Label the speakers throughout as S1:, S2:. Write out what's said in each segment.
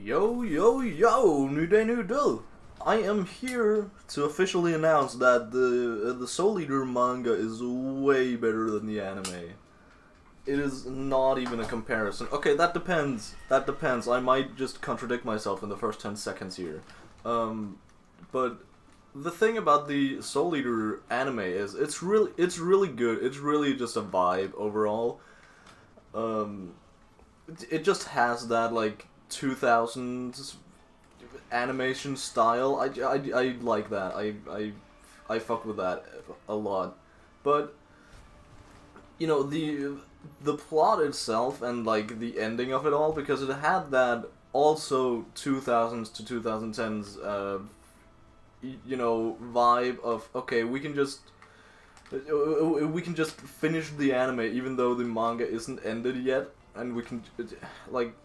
S1: Yo, new day, new do. I am here to officially announce that the Soul Eater manga is way better than the anime. It is not even a comparison. Okay, that depends. That depends. I might just contradict myself in the first 10 seconds here. But the thing about the Soul Eater anime is it's really good. It's really just a vibe overall. It just has that like 2000s animation style. I like that. I fuck with that a lot. But you know, the plot itself and like the ending of it all, because it had that also 2000s to 2010s you know, vibe of okay, we can just finish the anime even though the manga isn't ended yet, and we can like,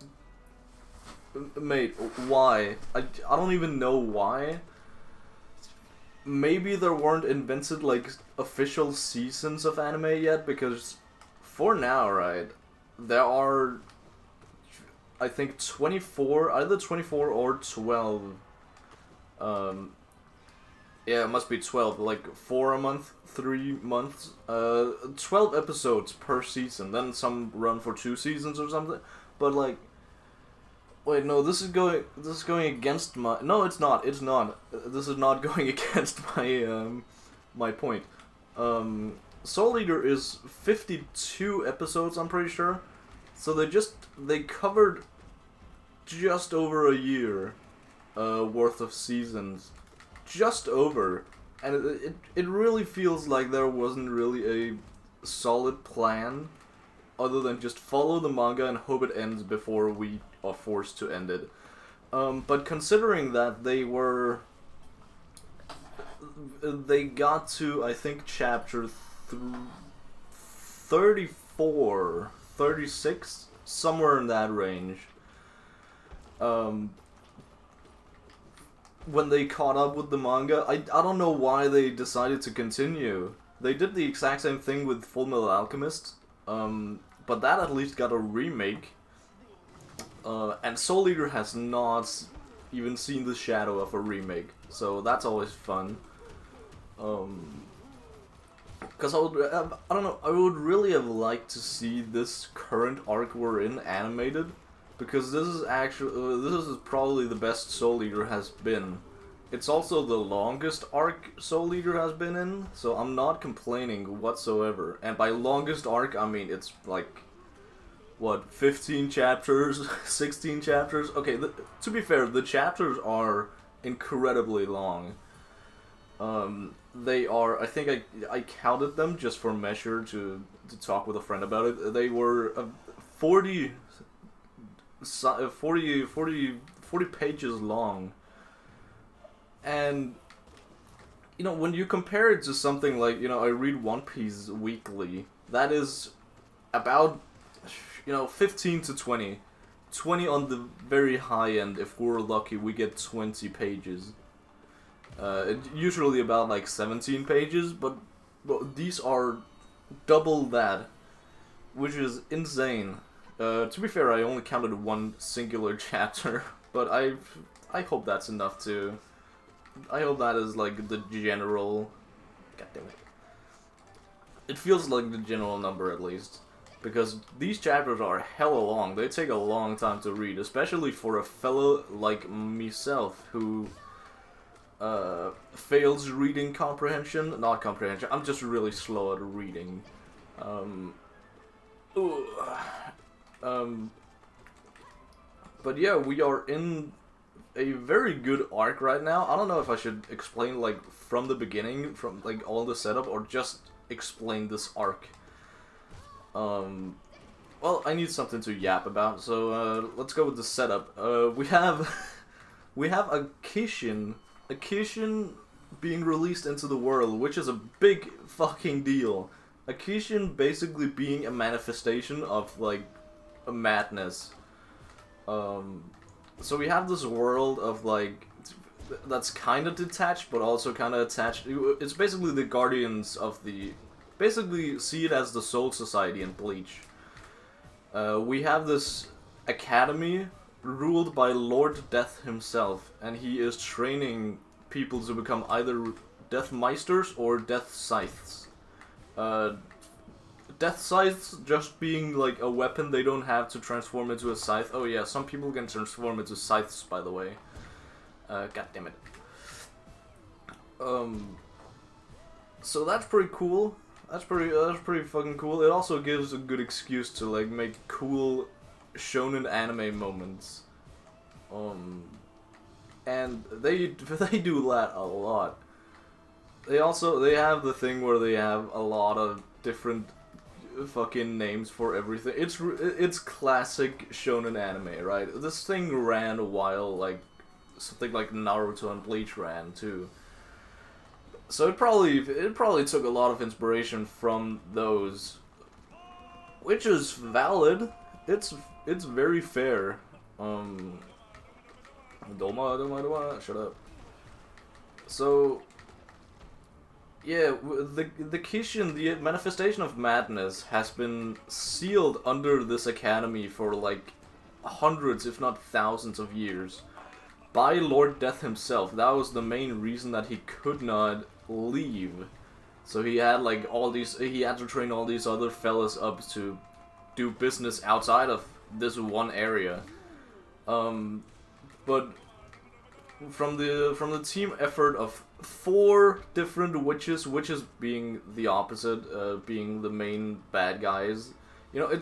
S1: mate, why? I don't even know why. Maybe there weren't invented like official seasons of anime yet, because for now, right, there are, I think, 24, either 24 or 12, yeah, it must be 12, like 4 a month, 3 months, 12 episodes per season, then some run for 2 seasons or something, but like, wait, no, this is going against my, no, it's not, this is not going against my, my point. Soul Eater is 52 episodes, I'm pretty sure, so they covered just over a year, worth of seasons. Just over, and it really feels like there wasn't really a solid plan other than just follow the manga and hope it ends before we are forced to end it. But considering that they got to, I think, chapter 34, 36, somewhere in that range, when they caught up with the manga, I don't know why they decided to continue. They did the exact same thing with Fullmetal Alchemist, but that at least got a remake. And Soul Eater has not even seen the shadow of a remake, so that's always fun. Because I don't know, I would really have liked to see this current arc we're in animated. Because this is probably the best Soul Eater has been. It's also the longest arc Soul Eater has been in, so I'm not complaining whatsoever. And by longest arc, I mean it's like, what, 15 chapters, 16 chapters? Okay, to be fair, the chapters are incredibly long. They are, I think I counted them just for measure to talk with a friend about it. They were 40 pages long, and you know, when you compare it to something like, you know, I read One Piece weekly, that is about, you know, 15 to 20 on the very high end. If we're lucky, we get 20 pages, usually about like 17 pages, but these are double that, which is insane. To be fair, I only counted one singular chapter, but I hope that's enough to. I hope that is like the general. God damn it. It feels like the general number at least, because these chapters are hella long. They take a long time to read, especially for a fellow like myself who fails reading comprehension. Not comprehension. I'm just really slow at reading. But yeah, we are in a very good arc right now. I don't know if I should explain like from the beginning, from like all the setup, or just explain this arc. Well, I need something to yap about, so let's go with the setup. We have a Kishin being released into the world, which is a big fucking deal. A Kishin basically being a manifestation of like a madness. So we have this world of like that's kind of detached but also kind of attached. It's basically the guardians of the, basically see it as the Soul Society in Bleach. We have this academy ruled by Lord Death himself, and he is training people to become either Death Meisters or Death Scythes. Death Scythes just being like a weapon they don't have to transform into a scythe. Oh yeah, some people can transform into scythes, by the way. God damn it. So that's pretty cool. That's pretty fucking cool. It also gives a good excuse to like make cool shonen anime moments. And they do that a lot. They have the thing where they have a lot of different fucking names for everything. It's classic shonen anime, right? This thing ran a while, like something like Naruto and Bleach ran too. So it probably took a lot of inspiration from those, which is valid. It's very fair. Doma, shut up. So, yeah, the Kishin, the manifestation of madness, has been sealed under this academy for like hundreds, if not thousands of years, by Lord Death himself. That was the main reason that he could not leave. So he had like he had to train all these other fellas up to do business outside of this one area. But from the team effort of 4 different witches being the opposite, being the main bad guys, you know,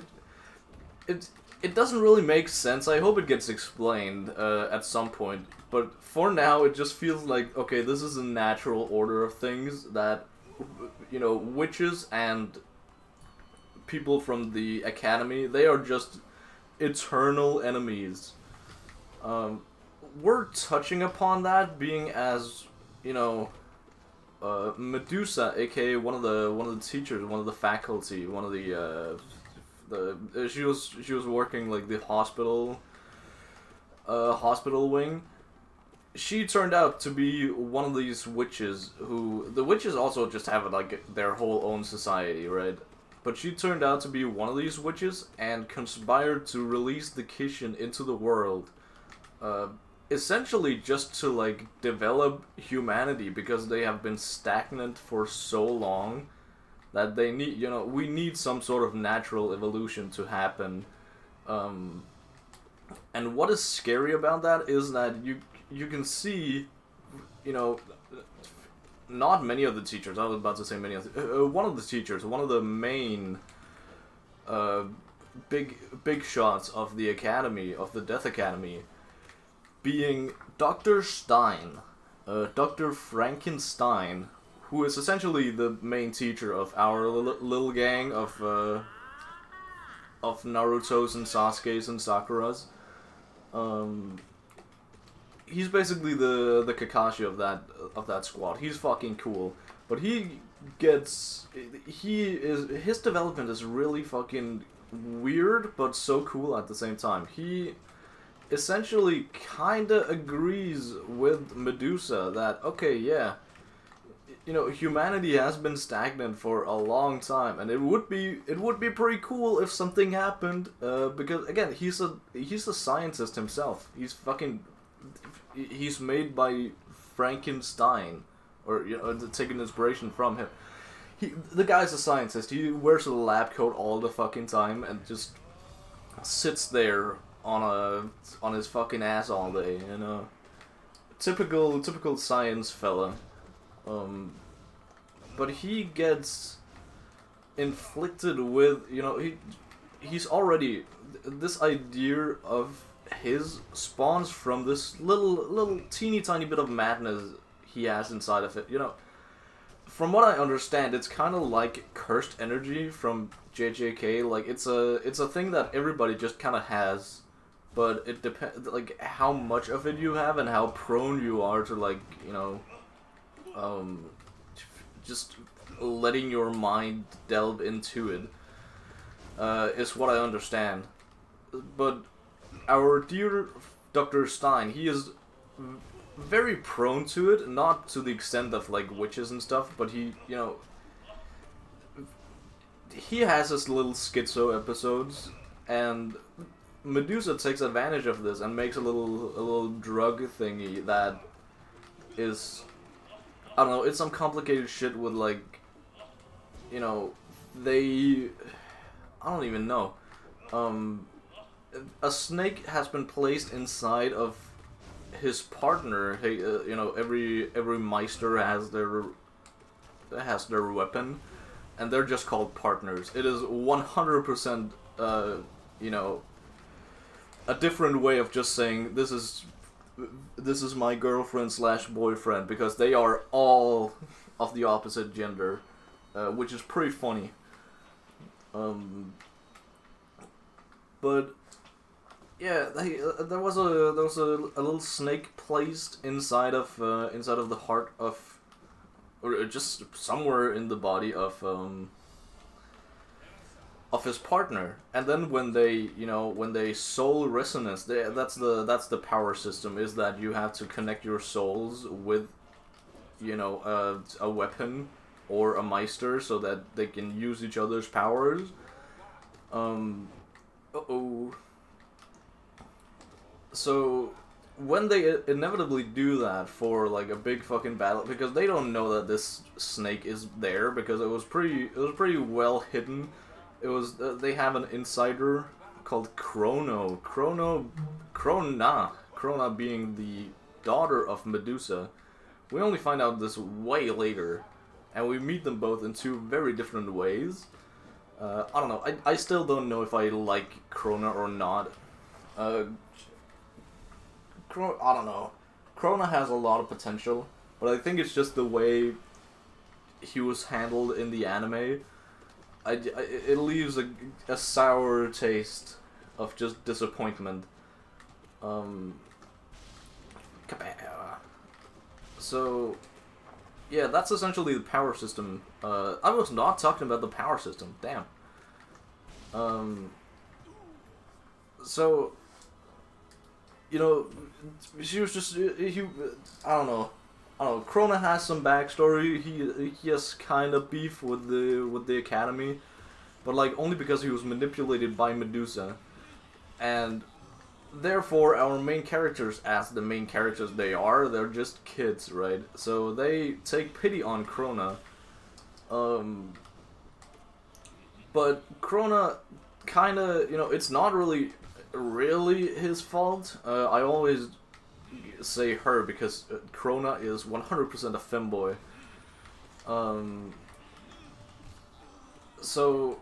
S1: it doesn't really make sense. I hope it gets explained at some point. But for now, it just feels like, okay, this is a natural order of things that, you know, witches and people from the academy, they are just eternal enemies. We're touching upon that being as, you know, Medusa, aka one of the teachers, one of the faculty, one of she was working like the hospital wing. She turned out to be one of these witches who... The witches also just have, like, their whole own society, right? But she turned out to be one of these witches and conspired to release the Kishin into the world. Essentially just to, like, develop humanity, because they have been stagnant for so long that they need, you know, we need some sort of natural evolution to happen. And what is scary about that is that you can see, you know, not many of the teachers, I was about to say many of the, one of the teachers, one of the main big shots of the academy, of the Death Academy, being Dr. Stein, Dr. Frankenstein, who is essentially the main teacher of our little gang of Naruto's and Sasuke's and Sakura's. He's basically the Kakashi of that squad. He's fucking cool, but his development is really fucking weird, but so cool at the same time. He essentially kinda agrees with Medusa that, okay, yeah, you know, humanity has been stagnant for a long time, and it would be pretty cool if something happened, because again, he's a scientist himself. He's made by Frankenstein, or, you know, taking inspiration from him. The guy's a scientist. He wears a lab coat all the fucking time and just sits there on his fucking ass all day, you know. Typical science fella. But he gets inflicted with, you know, he's already, this idea of his spawns from this little teeny tiny bit of madness he has inside of it, you know. From what I understand, it's kind of like cursed energy from JJK. Like, it's a thing that everybody just kind of has, but it depends, like, how much of it you have and how prone you are to, like, you know, just letting your mind delve into it, is what I understand. But our dear Dr. Stein, he is very prone to it, not to the extent of, like, witches and stuff, but he, you know, he has his little schizo episodes, and Medusa takes advantage of this and makes a little drug thingy that is, I don't know, it's some complicated shit with like, you know, I don't even know. A snake has been placed inside of his partner. Hey, you know, every Meister has their weapon, and they're just called partners. It is 100%, you know, a different way of just saying this is my girlfriend slash boyfriend, because they are all of the opposite gender, which is pretty funny. But yeah, there was a little snake placed inside of the heart of, or just somewhere in the body of his partner, and then when they soul resonance, that's the power system, is that you have to connect your souls with, you know, a weapon or a Meister so that they can use each other's powers. So when they inevitably do that for like a big fucking battle, because they don't know that this snake is there, because it was pretty well hidden. It was they have an insider called Krona being the daughter of Medusa. We only find out this way later, and we meet them both in two very different ways. I don't know. I still don't know if I like Krona or not. I don't know. Krona has a lot of potential, but I think it's just the way he was handled in the anime. It leaves a sour taste of just disappointment. So, yeah, that's essentially the power system. I was not talking about the power system. Damn. So, you know, she was just I don't know. Krona has some backstory. He has kind of beef with the Academy, but like only because he was manipulated by Medusa, and therefore our main characters, as the main characters they're just kids, right? So they take pity on Krona. But Krona kind of, you know, it's not really his fault. I always say her because Krona is 100% a femboy. So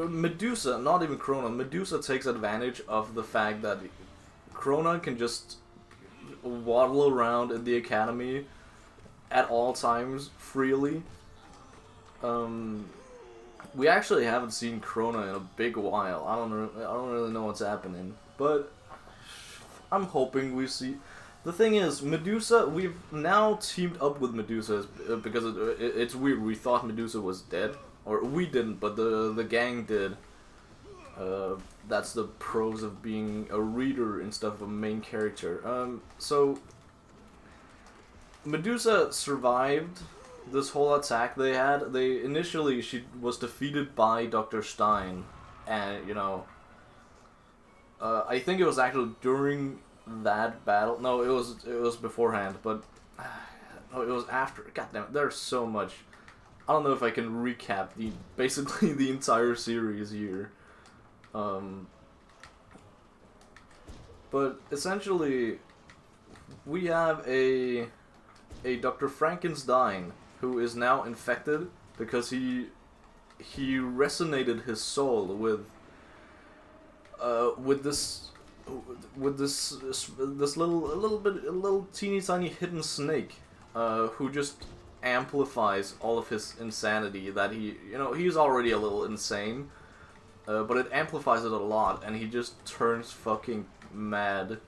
S1: Medusa, not even Krona, Medusa takes advantage of the fact that Krona can just waddle around in the academy at all times freely. We actually haven't seen Krona in a big while. I don't really know what's happening, but I'm hoping we see. The thing is, Medusa, we've now teamed up with Medusa because it's weird. We thought Medusa was dead, or we didn't, but the gang did. That's the pros of being a reader instead of a main character. So Medusa survived this whole attack they had. Initially she was defeated by Dr. Stein, and you know, I think it was actually during that battle. No, it was beforehand, but no, it was after. God damn it, there's so much. I don't know if I can recap basically the entire series here. But essentially, we have a Dr. Frankenstein who is now infected because he resonated his soul with this little teeny tiny hidden snake, who just amplifies all of his insanity. That he's already a little insane, but it amplifies it a lot, and he just turns fucking mad.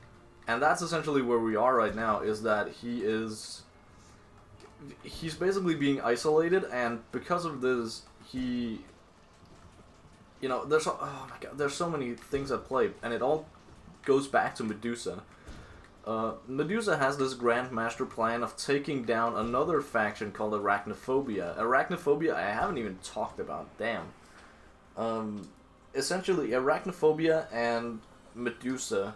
S1: And that's essentially where we are right now. Is that he's basically being isolated, and because of this, there's so many things at play, and it all goes back to Medusa. Medusa has this grand master plan of taking down another faction called Arachnophobia. Arachnophobia I haven't even talked about, damn. essentially Arachnophobia and Medusa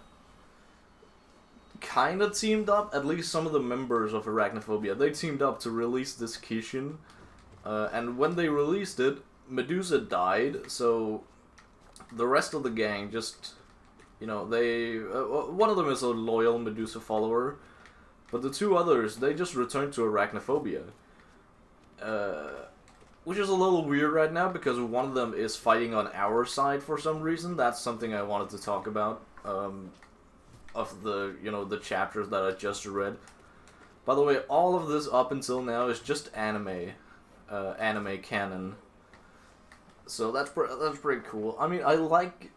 S1: kind of teamed up. At least some of the members of Arachnophobia, they teamed up to release this Kishin. And when they released it, Medusa died, so the rest of the gang just, they... one of them is a loyal Medusa follower, but the two others, they just returned to Arachnophobia. Which is a little weird right now, because one of them is fighting on our side for some reason. That's something I wanted to talk about, of the, the chapters that I just read. By the way, all of this up until now is just anime canon. So that's pretty cool. I mean, I like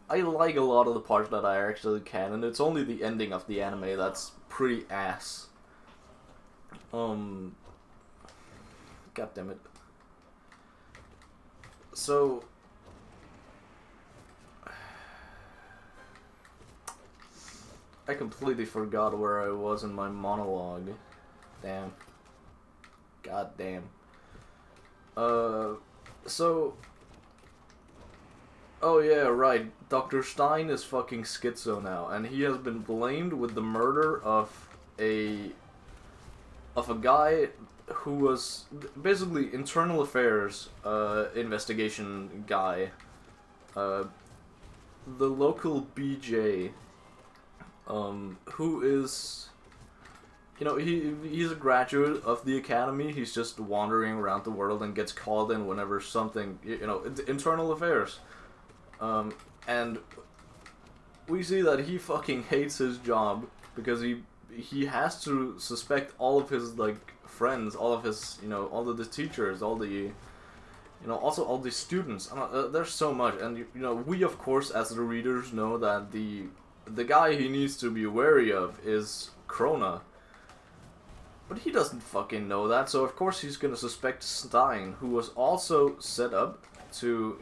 S1: a lot of the parts that are actually canon. It's only the ending of the anime that's pretty ass. God damn it. So I completely forgot where I was in my monologue. Damn. God damn. So... Oh yeah, right. Dr. Stein is fucking schizo now, and he has been blamed with the murder of a guy who was basically internal affairs investigation guy. The local BJ, who is, he's a graduate of the academy. He's just wandering around the world and gets called in whenever something, internal affairs. And we see that he fucking hates his job because he has to suspect all of his, friends, all of his, all of the teachers, all the, also all the students. There's so much, and, we, of course, as the readers, know that the guy he needs to be wary of is Krona. But he doesn't fucking know that, so of course he's gonna suspect Stein, who was also set up to,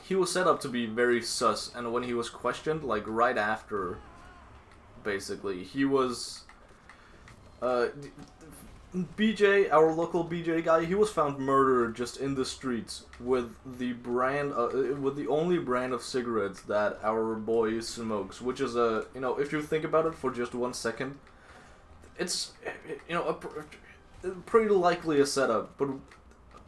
S1: he was set up to be very sus, and when he was questioned, right after, basically, he was, BJ, our local BJ guy, he was found murdered just in the streets with the only brand of cigarettes that our boy smokes, which is if you think about it for just 1 second, it's, pretty likely a setup, but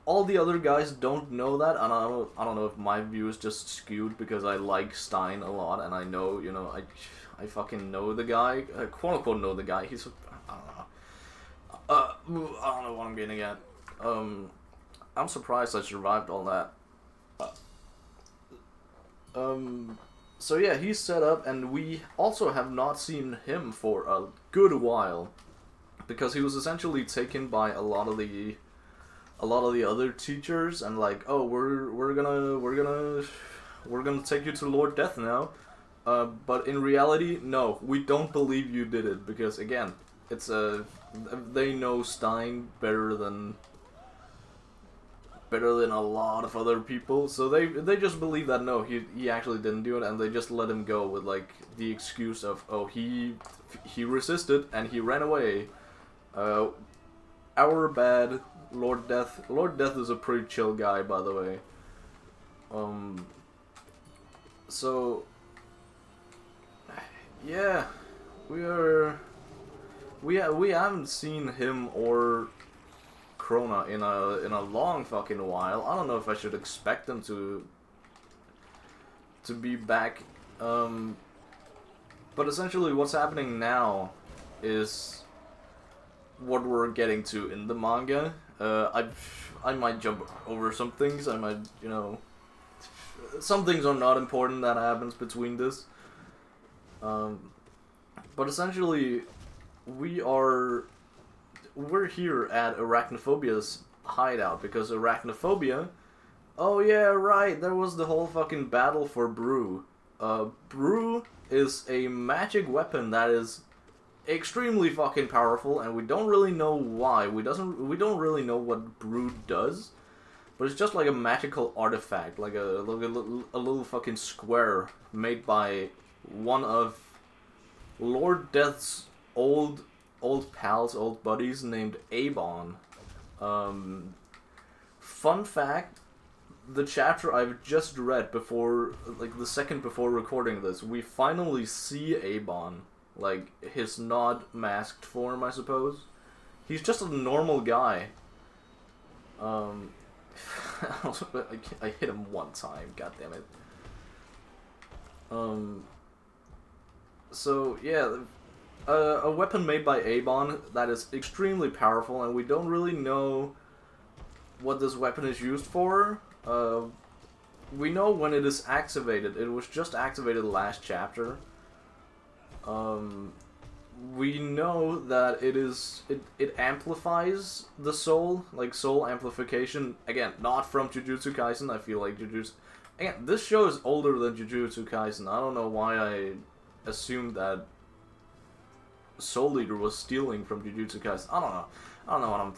S1: all the other guys don't know that, and I don't know if my view is just skewed because I like Stein a lot, and I know, I fucking know the guy, quote unquote know the guy. He's, I don't know what I'm getting at. I'm surprised I survived all that. So yeah, he's set up, and we also have not seen him for a good while, because he was essentially taken by a lot of the other teachers, and oh, we're gonna take you to Lord Death now, but in reality, no, we don't believe you did it, because again, it's they know Stein better than a lot of other people, so they just believe that no, he actually didn't do it, and they just let him go with the excuse of, oh, he resisted and he ran away. Our bad. Lord Death is a pretty chill guy, by the way. So yeah, we haven't seen him or Krona in a long fucking while. I don't know if I should expect them to be back. But essentially, what's happening now is what we're getting to in the manga. I might jump over some things. I might, some things are not important that happens between this. But essentially, we're here at Arachnophobia's hideout, because Arachnophobia, oh yeah, right, there was the whole fucking battle for Brew. Brew is a magic weapon that is extremely fucking powerful, and we don't really know why. We don't really know what Brew does, but it's just like a magical artifact, like a little fucking square made by one of Lord Death's old pals, old buddies named Avon. Fun fact, the chapter I've just read before, like the second before recording this, we finally see Abon, like his not masked form, I suppose. He's just a normal guy. I hit him one time, god damn it. So yeah, a weapon made by Abon that is extremely powerful, and we don't really know what this weapon is used for. We know when it is activated. It was just activated last chapter. We know that it amplifies the soul, like soul amplification. Again, not from Jujutsu Kaisen. I feel like Again, this show is older than Jujutsu Kaisen. I don't know why I assumed that Soul Eater was stealing from Jujutsu Kaisen. I don't know what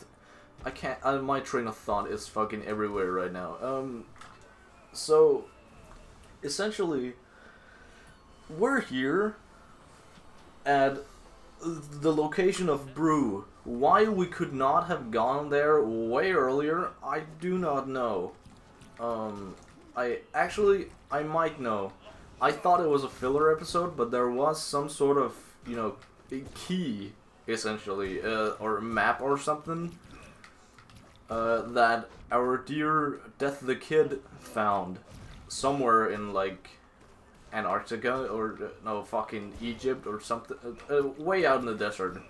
S1: I can't. My train of thought is fucking everywhere right now. So essentially, we're here at the location of Brew. Why we could not have gone there way earlier, I do not know. I might know. I thought it was a filler episode, but there was some sort of, you know, a key, essentially, or a map or something, that our dear Death the Kid found somewhere in, like, Antarctica, or, no, fucking Egypt, or something, way out in the desert.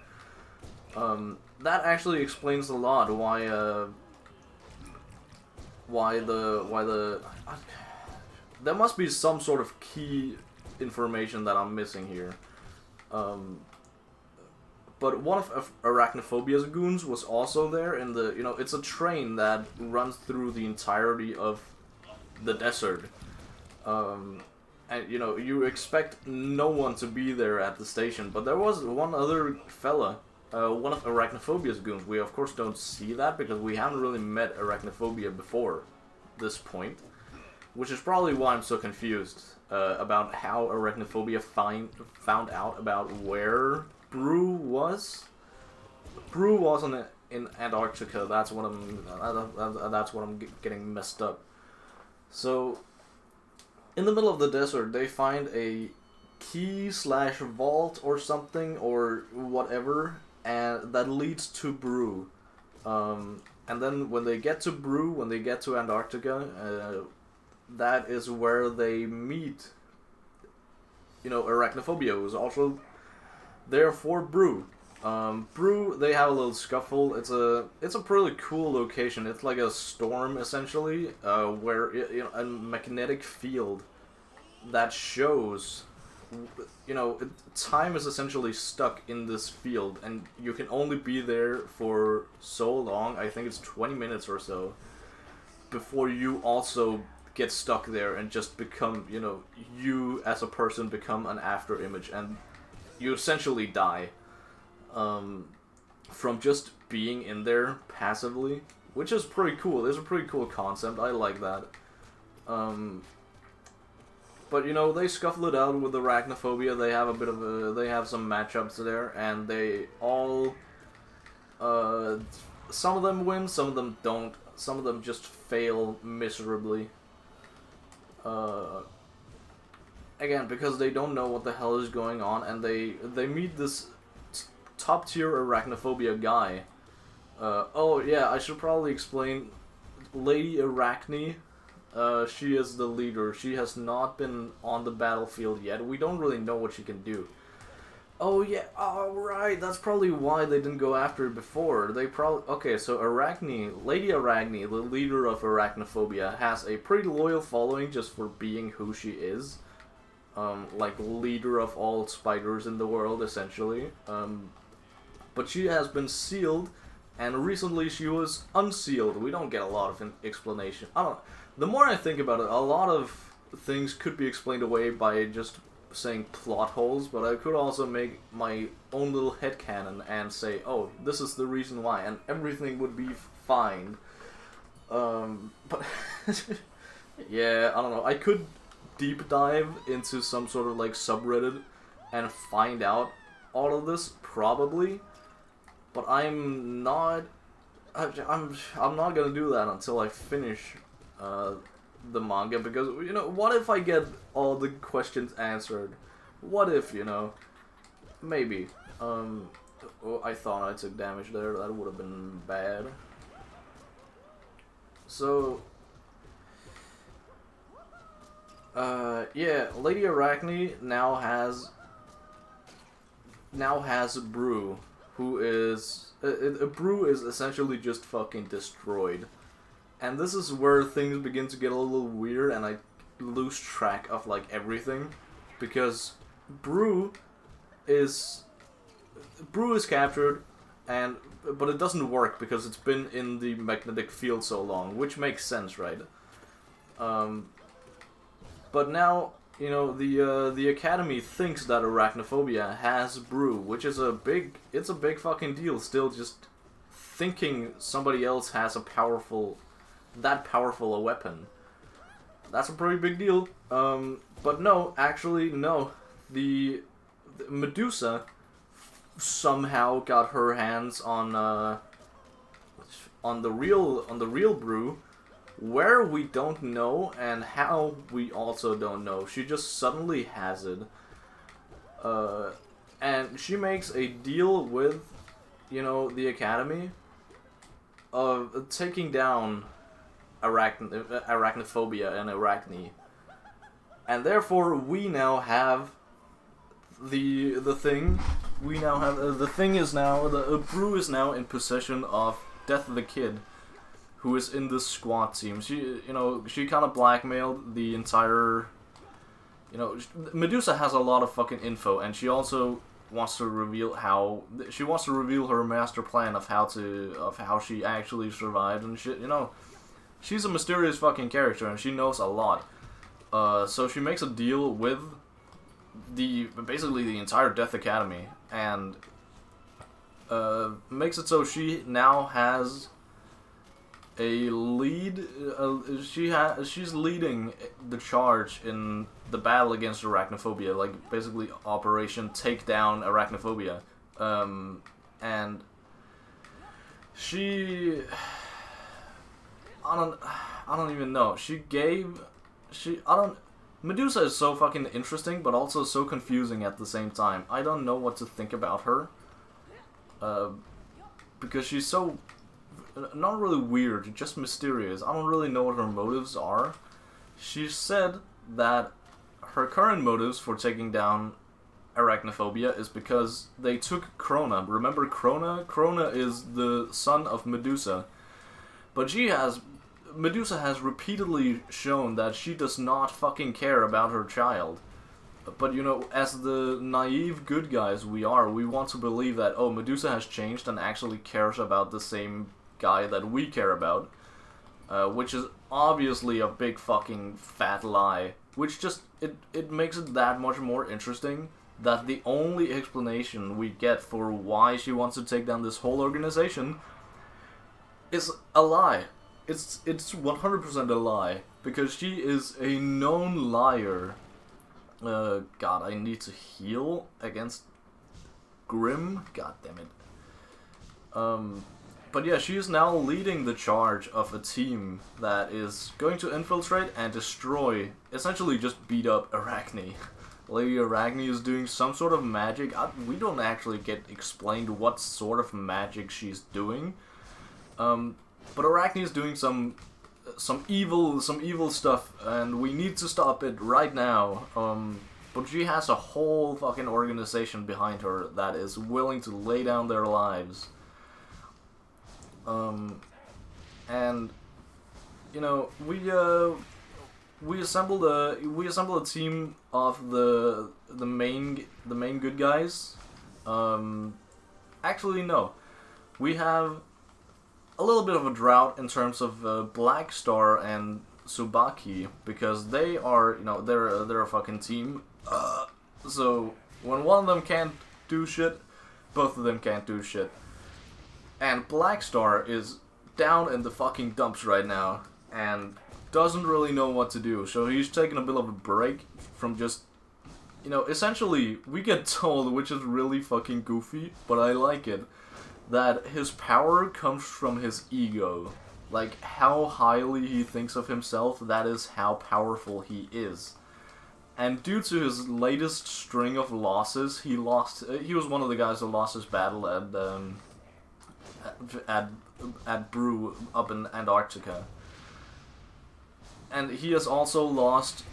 S1: That actually explains a lot why there must be some sort of key information that I'm missing here. But one of Arachnophobia's goons was also there in the, you know, it's a train that runs through the entirety of the desert. And, you know, you expect no one to be there at the station, but there was one other fella, one of Arachnophobia's goons. We, of course, don't see that because we haven't really met Arachnophobia before this point, which is probably why I'm so confused about how Arachnophobia found out about where Brew was. Brew wasn't in Antarctica. That's what I'm getting messed up. So, in the middle of the desert, they find a key/vault or something or whatever, and that leads to Brew. And then when they get to Brew, when they get to Antarctica, that is where they meet, you know, Arachnophobia, who's also there for Brew. Brew, they have a little scuffle. It's a pretty cool location. It's like a storm, essentially, where, you know, a magnetic field that shows, you know, time is essentially stuck in this field, and you can only be there for so long, I think it's 20 minutes or so, before you also get stuck there and just become, you know, you as a person become an after image, and you essentially die from just being in there passively, which is pretty cool. It's a pretty cool concept. I like that. But, you know, they scuffle it out with Arachnophobia. They have they have some matchups there, and they all, some of them win, some of them don't. Some of them just fail miserably. Again, because they don't know what the hell is going on, and they meet this top tier Arachnophobia guy. Oh yeah, I should probably explain. Lady Arachne, she is the leader. She has not been on the battlefield yet. We don't really know what she can do. Oh yeah, alright, that's probably why they didn't go after her before. They probably... Okay, so Lady Arachne, the leader of Arachnophobia, has a pretty loyal following just for being who she is. Like, leader of all spiders in the world, essentially. But she has been sealed, and recently she was unsealed. We don't get a lot of explanation. The more I think about it, a lot of things could be explained away by just saying plot holes, but I could also make my own little headcanon and say, oh, this is the reason why, and everything would be fine. But yeah, I don't know. I could deep dive into some sort of like subreddit and find out all of this, probably, but I'm not gonna do that until I finish the manga, because, you know, what if I get all the questions answered? What if, you know, maybe. Oh, I thought I took damage there. That would have been bad. So, yeah, Lady Arachne now has Brew, who is Brew is essentially just fucking destroyed, and this is where things begin to get a little weird, and I lose track of like everything, because Brew is captured, but it doesn't work because it's been in the magnetic field so long, which makes sense, right? But now, you know, the Academy thinks that Arachnophobia has Brew, which is a big fucking deal. Still, just thinking somebody else has that powerful a weapon. That's a pretty big deal. But no, actually, no. The Medusa somehow got her hands on the real Brew, where we don't know, and how we also don't know. She just suddenly has it, and she makes a deal with, you know, the Academy of taking down Arachnophobia and Arachne, and therefore we now have the thing. We now have the thing is now the Brew is now in possession of Death the Kid, who is in this squad team. She kind of blackmailed the entire. You know, Medusa has a lot of fucking info, and she also wants to reveal her master plan of how she actually survived and shit. You know, she's a mysterious fucking character, and she knows a lot. So she makes a deal with basically the entire Death Academy, and makes it so she now has a lead. She's leading the charge in the battle against Arachnophobia, like basically Operation Take Down Arachnophobia. And she, I don't even know. Medusa is so fucking interesting, but also so confusing at the same time. I don't know what to think about her, because she's so not really weird, just mysterious. I don't really know what her motives are. She said that her current motives for taking down Arachnophobia is because they took Krona. Remember Krona? Krona is the son of Medusa. But Medusa has repeatedly shown that she does not fucking care about her child. But, you know, as the naive good guys we are, we want to believe that, oh, Medusa has changed and actually cares about the same guy that we care about, which is obviously a big fucking fat lie, which just, it makes it that much more interesting that the only explanation we get for why she wants to take down this whole organization is a lie. It's 100% a lie, because she is a known liar. God, I need to heal against Grim? God damn it. But yeah, she is now leading the charge of a team that is going to infiltrate and destroy, essentially just beat up Arachne. Lady Arachne is doing some sort of magic. We don't actually get explained what sort of magic she's doing. But Arachne is doing some evil stuff, and we need to stop it right now. But she has a whole fucking organization behind her that is willing to lay down their lives. And you know, we assembled a team of the main good guys. Actually, no, we have a little bit of a drought in terms of Black Star and Tsubaki, because they are, you know, they're a fucking team. So when one of them can't do shit, both of them can't do shit. And Black Star is down in the fucking dumps right now and doesn't really know what to do. So he's taking a bit of a break from just, you know, essentially we get told, which is really fucking goofy, but I like it, that his power comes from his ego. Like, how highly he thinks of himself, that is how powerful he is. And due to his latest string of losses, he was one of the guys who lost his battle at Brew up in Antarctica. And he has also lost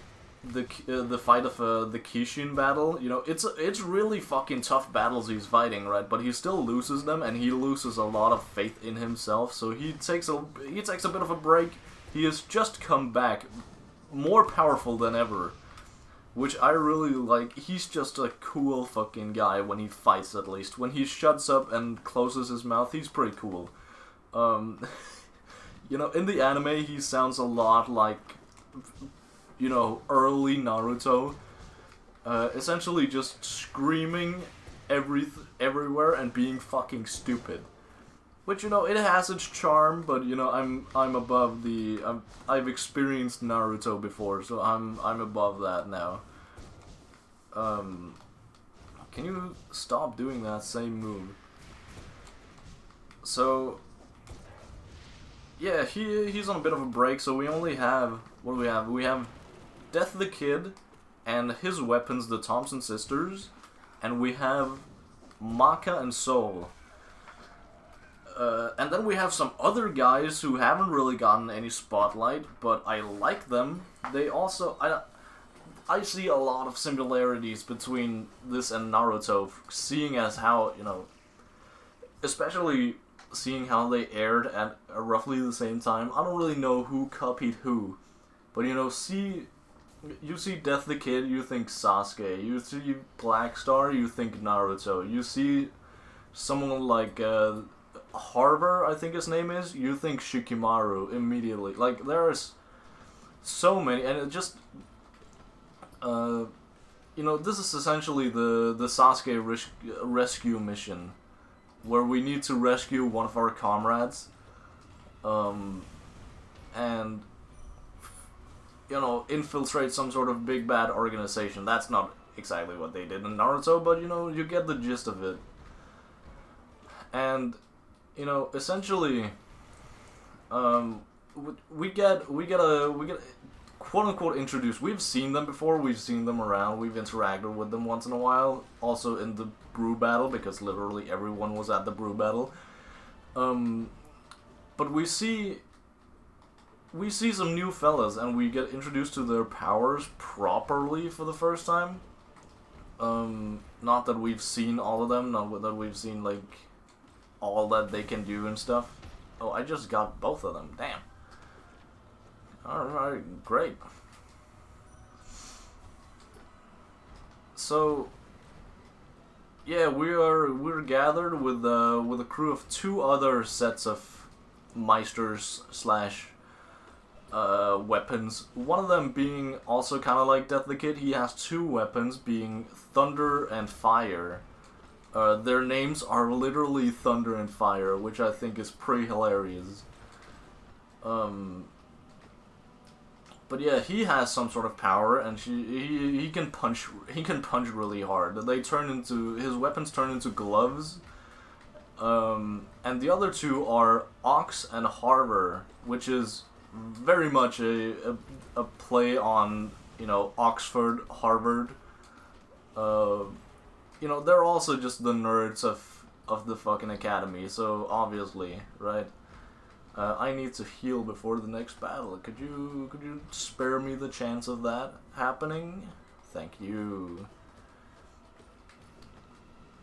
S1: the fight of the Kishin battle. You know, it's really fucking tough battles he's fighting, right? But he still loses them, and he loses a lot of faith in himself. So he takes a bit of a break. He has just come back, more powerful than ever, which I really like. He's just a cool fucking guy when he fights, at least. When he shuts up and closes his mouth, he's pretty cool. You know, in the anime, he sounds a lot like, you know, early Naruto. Essentially just screaming everywhere and being fucking stupid. Which, you know, it has its charm, but, you know, I'm above the... I've experienced Naruto before, so I'm above that now. Can you stop doing that same move? So... yeah, he's on a bit of a break, so we only have... what do we have? We have Death the Kid and his weapons, the Thompson sisters, and we have Maka and Soul. And then we have some other guys who haven't really gotten any spotlight, but I like them. They also... I see a lot of similarities between this and Naruto, seeing as how, you know... especially seeing how they aired at roughly the same time. I don't really know who copied who, but, you know, you see Death the Kid, you think Sasuke. You see Black Star, you think Naruto. You see someone like... Harbor, I think his name is, you think Shikamaru immediately. Like, there's so many, and it just, you know, this is essentially the Sasuke rescue mission, where we need to rescue one of our comrades, and, you know, infiltrate some sort of big bad organization. That's not exactly what they did in Naruto, but, you know, you get the gist of it. And... you know, essentially, we get quote unquote introduced. We've seen them before. We've seen them around. We've interacted with them once in a while. Also in the brew battle, because literally everyone was at the brew battle. But we see some new fellas, and we get introduced to their powers properly for the first time. Not that we've seen all of them. Not that we've seen like all that they can do and stuff. Oh, I just got both of them. Damn. Alright, great. So, yeah, we're gathered with a crew of 2 other sets of Meisters slash weapons. One of them being also kind of like Death the Kid. He has 2 weapons, being Thunder and Fire. Their names are literally Thunder and Fire, which I think is pretty hilarious. But yeah, he has some sort of power, and he can punch really hard. His weapons turn into gloves. And the other 2 are Ox and Harbor, which is very much a play on, you know, Oxford, Harvard. You know, they're also just the nerds of the fucking academy, so obviously, right? I need to heal before the next battle. Could you spare me the chance of that happening? Thank you.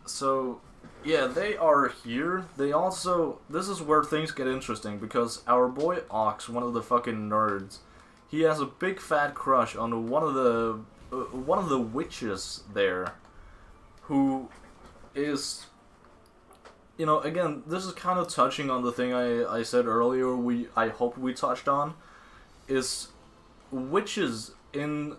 S1: So, yeah, they are here. They also... this is where things get interesting, because our boy Ox, one of the fucking nerds, he has a big fat crush on one of the witches there, who is, you know, again, this is kind of touching on the thing I said earlier, I hope we touched on, is witches in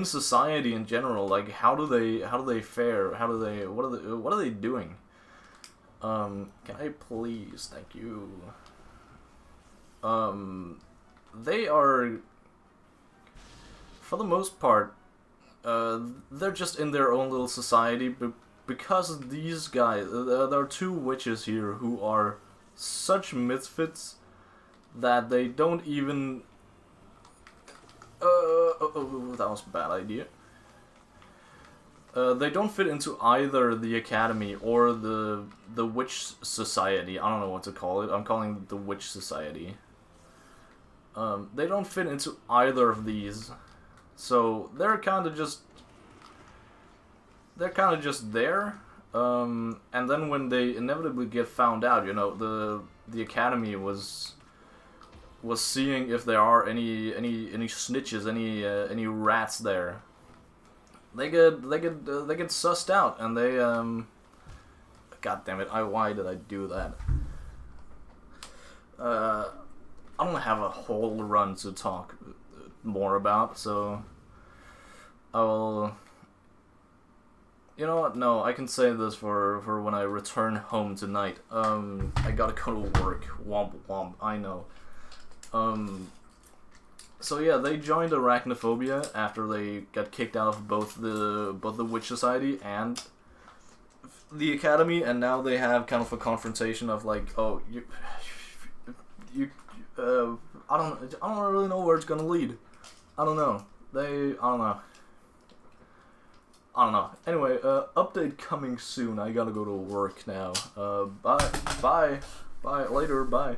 S1: society in general. Like, how do they fare? What are they doing? Can I please, thank you. They are, for the most part, they're just in their own little society, but because these guys, there are 2 witches here who are such misfits that they don't even... that was a bad idea. They don't fit into either the Academy or the Witch Society. I don't know what to call it. I'm calling it the Witch Society. They don't fit into either of these, so they're kind of just there. And then when they inevitably get found out, you know, the Academy was seeing if there are any snitches, any rats there. They get sussed out, and they God damn it! Why did I do that? I don't have a whole run to talk more about, so I'll. You know what? No, I can save this for when I return home tonight. I gotta go to work. Womp womp. I know. So yeah, they joined Arachnophobia after they got kicked out of both the Witch Society and the Academy, and now they have kind of a confrontation of like, oh, I don't really know where it's gonna lead. I don't know. I don't know. Anyway, update coming soon. I gotta go to work now. Bye. Later. Bye.